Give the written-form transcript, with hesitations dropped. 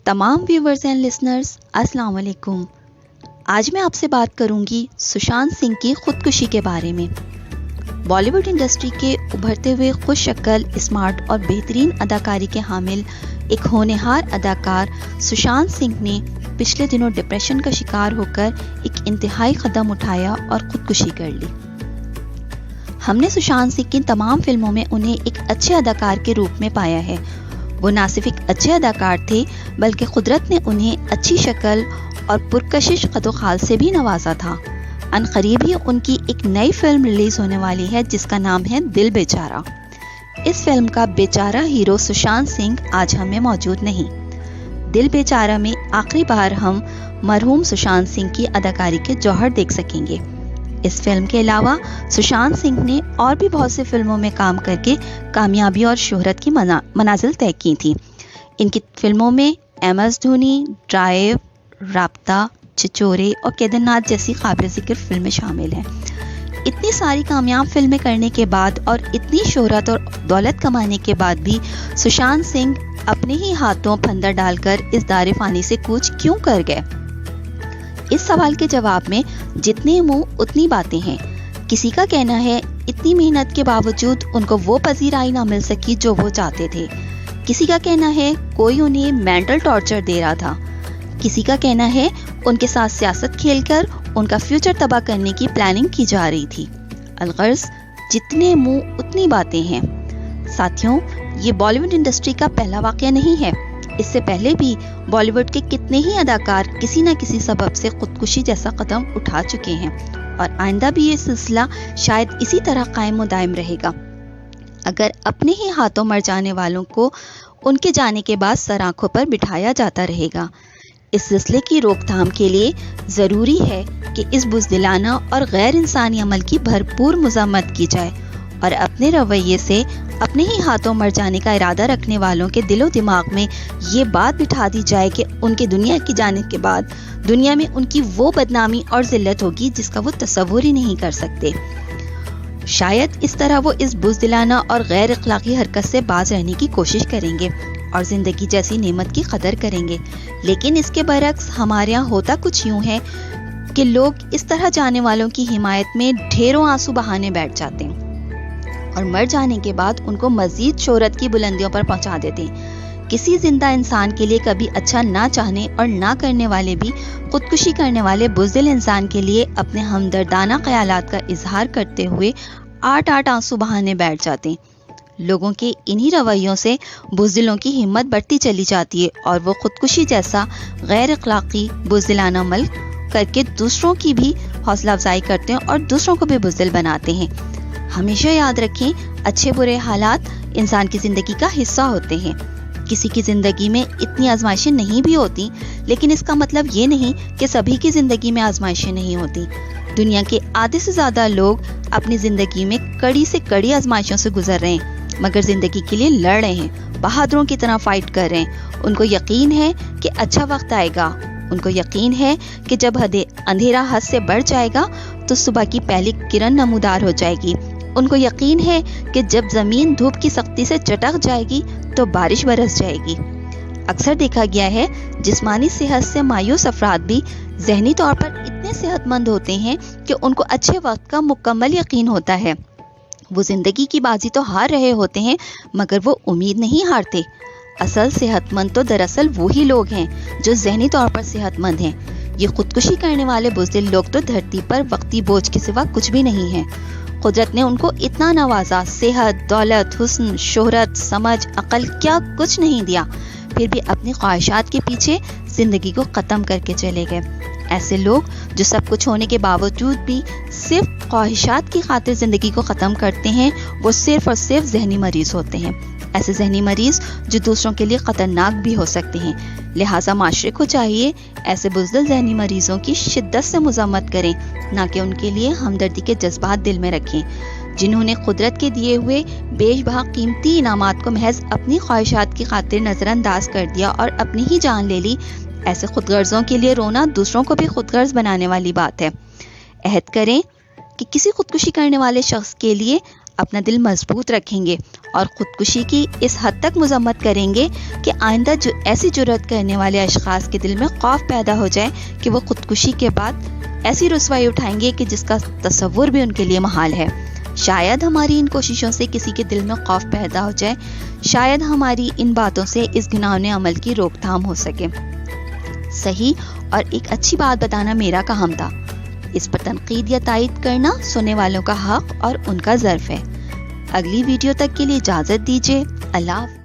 تمام viewers and listeners السلام علیکم۔ آج میں آپ سے بات کروں گی سشانت سنگھ کی خودکشی کے بارے میں۔ بالی ووڈ انڈسٹری کے ابھرتے ہوئے خوش شکل، اسمارٹ اور بہترین اداکاری کے حامل ایک ہونہار اداکار سشانت سنگھ نے پچھلے دنوں ڈپریشن کا شکار ہو کر ایک انتہائی قدم اٹھایا اور خودکشی کر لی۔ ہم نے سشانت سنگھ کی تمام فلموں میں انہیں ایک اچھے اداکار کے روپ میں پایا ہے۔ وہ نہ صرف ایک اچھے اداکار تھے بلکہ قدرت نے انہیں اچھی شکل اور پرکشش قد و خال سے بھی نوازا تھا۔ ان قریب ہی ان کی ایک نئی فلم ریلیز ہونے والی ہے جس کا نام ہے دل بیچارہ۔ اس فلم کا بیچارہ ہیرو سشانت سنگھ آج ہمیں موجود نہیں۔ دل بیچارہ میں آخری بار ہم مرحوم سشانت سنگھ کی اداکاری کے جوہر دیکھ سکیں گے۔ اس فلم کے علاوہ سشانت سنگھ نے اور بھی بہت سی فلموں میں کام کر کے کامیابی اور شہرت کی منازل طے کی تھی۔ ان کی فلموں میں ایم ایس دھونی، ڈرائیو، رابطہ، چچورے اور کیدر ناتھ جیسی قابل ذکر فلمیں شامل ہیں۔ اتنی ساری کامیاب فلمیں کرنے کے بعد اور اتنی شہرت اور دولت کمانے کے بعد بھی سشانت سنگھ اپنے ہی ہاتھوں پھندر ڈال کر اس دار فانی سے کوچ کیوں کر گئے؟ اس سوال کے جواب میں جتنے منہ اتنی باتیں ہیں۔ کسی کا کہنا ہے اتنی محنت کے باوجود ان کو وہ پذیرائی نہ مل سکی جو وہ چاہتے تھے۔ کسی کا کہنا ہے کوئی انہیں مینٹل ٹارچر دے رہا تھا۔ کسی کا کہنا ہے ان کے ساتھ سیاست کھیل کر ان کا فیوچر تباہ کرنے کی پلاننگ کی جا رہی تھی۔ الغرض جتنے منہ اتنی باتیں ہیں۔ ساتھیوں، یہ بالی ووڈ انڈسٹری کا پہلا واقعہ نہیں ہے۔ اس سے پہلے بھی بالی ووڈ کے کتنے ہی اداکار کسی نہ کسی سبب سے خودکشی جیسا قدم اٹھا چکے ہیں اور آئندہ بھی یہ سلسلہ شاید اسی طرح قائم و دائم رہے گا اگر اپنے ہی ہاتھوں مر جانے والوں کو ان کے جانے کے بعد سر آنکھوں پر بٹھایا جاتا رہے گا۔ اس سلسلے کی روک تھام کے لیے ضروری ہے کہ اس بزدلانہ اور غیر انسانی عمل کی بھرپور مذمت کی جائے اور اپنے رویے سے اپنے ہی ہاتھوں مر جانے کا ارادہ رکھنے والوں کے دل و دماغ میں یہ بات بٹھا دی جائے کہ ان کے دنیا کی جانے کے بعد دنیا میں ان کی وہ بدنامی اور ذلت ہوگی جس کا وہ تصور ہی نہیں کر سکتے۔ شاید اس طرح وہ اس بزدلانہ اور غیر اخلاقی حرکت سے باز رہنے کی کوشش کریں گے اور زندگی جیسی نعمت کی قدر کریں گے، لیکن اس کے برعکس ہمارے یہاں ہوتا کچھ یوں ہے کہ لوگ اس طرح جانے والوں کی حمایت میں ڈھیروں آنسو بہانے بیٹھ جاتے ہیں اور مر جانے کے بعد ان کو مزید شہرت کی بلندیوں پر پہنچا دیتے ہیں۔ کسی زندہ انسان کے لیے کبھی اچھا نہ چاہنے اور نہ کرنے والے بھی خودکشی کرنے والے بزدل انسان کے لیے اپنے ہمدردانہ خیالات کا اظہار کرتے ہوئے آٹھ آنسو بہانے بیٹھ جاتے ہیں۔ لوگوں کے انہی رویوں سے بزدلوں کی ہمت بڑھتی چلی جاتی ہے اور وہ خودکشی جیسا غیر اخلاقی بزدلانہ عمل کر کے دوسروں کی بھی حوصلہ افزائی کرتے ہیں اور دوسروں کو بھی بزدل بناتے ہیں۔ ہمیشہ یاد رکھیں، اچھے برے حالات انسان کی زندگی کا حصہ ہوتے ہیں۔ کسی کی زندگی میں اتنی آزمائشیں نہیں بھی ہوتی، لیکن اس کا مطلب یہ نہیں کہ سبھی کی زندگی میں آزمائشیں نہیں ہوتی۔ دنیا کے آدھے سے زیادہ لوگ اپنی زندگی میں کڑی سے کڑی آزمائشوں سے گزر رہے ہیں، مگر زندگی کے لیے لڑ رہے ہیں، بہادروں کی طرح فائٹ کر رہے ہیں۔ ان کو یقین ہے کہ اچھا وقت آئے گا۔ ان کو یقین ہے کہ جب اندھیرا حد سے بڑھ جائے گا تو صبح کی پہلی کرن نمودار ہو جائے گی۔ ان کو یقین ہے کہ جب زمین دھوپ کی سختی سے چٹک جائے گی تو بارش برس جائے گی۔ اکثر دیکھا گیا ہے جسمانی صحت سے مایوس افراد بھی ذہنی طور پر اتنے صحت مند ہوتے ہیں کہ ان کو اچھے وقت کا مکمل یقین ہوتا ہے۔ وہ زندگی کی بازی تو ہار رہے ہوتے ہیں مگر وہ امید نہیں ہارتے۔ اصل صحت مند تو دراصل وہی لوگ ہیں جو ذہنی طور پر صحت مند ہیں۔ یہ خودکشی کرنے والے بزدل لوگ تو دھرتی پر وقتی بوجھ کے سوا کچھ بھی نہیں ہیں۔ قدرت نے ان کو اتنا نوازا، صحت، دولت، حسن، شہرت، سمجھ، عقل، کیا کچھ نہیں دیا، پھر بھی اپنی خواہشات کے پیچھے زندگی کو ختم کر کے چلے گئے۔ ایسے لوگ جو سب کچھ ہونے کے باوجود بھی صرف خواہشات کی خاطر زندگی کو ختم کرتے ہیں، وہ صرف اور صرف ذہنی مریض ہوتے ہیں۔ ایسے ذہنی مریض جو دوسروں کے لیے خطرناک بھی ہو سکتے ہیں۔ لہٰذا معاشرے کو چاہیے ایسے بزدل ذہنی مریضوں کی شدت سے مذمت کریں، نہ کہ ان کے لیے ہمدردی کے جذبات دل میں رکھیں۔ جنہوں نے قدرت کے دیے ہوئے بیش بہا قیمتی انعامات کو محض اپنی خواہشات کی خاطر نظر انداز کر دیا اور اپنی ہی جان لے لی، ایسے خود غرضوں کے لیے رونا دوسروں کو بھی خود غرض بنانے والی بات ہے۔ عہد کریں کہ کسی خودکشی کرنے والے شخص کے لیے اپنا دل مضبوط رکھیں گے اور خودکشی کی اس حد تک مذمت کریں گے کہ آئندہ ایسی جرأت کرنے والے اشخاص کے دل میں خوف پیدا ہو جائے کہ وہ خودکشی کے بعد ایسی رسوائی اٹھائیں گے کہ جس کا تصور بھی ان کے لیے محال ہے۔ شاید ہماری ان کوششوں سے کسی کے دل میں خوف پیدا ہو جائے، شاید ہماری ان باتوں سے اس گناہونے عمل کی روک تھام ہو سکے۔ صحیح اور ایک اچھی بات بتانا میرا کام تھا، اس پر تنقید یا تائید کرنا سننے والوں کا حق اور ان کا ظرف ہے۔ اگلی ویڈیو تک کے لیے اجازت دیجیے۔ اللہ حافظ۔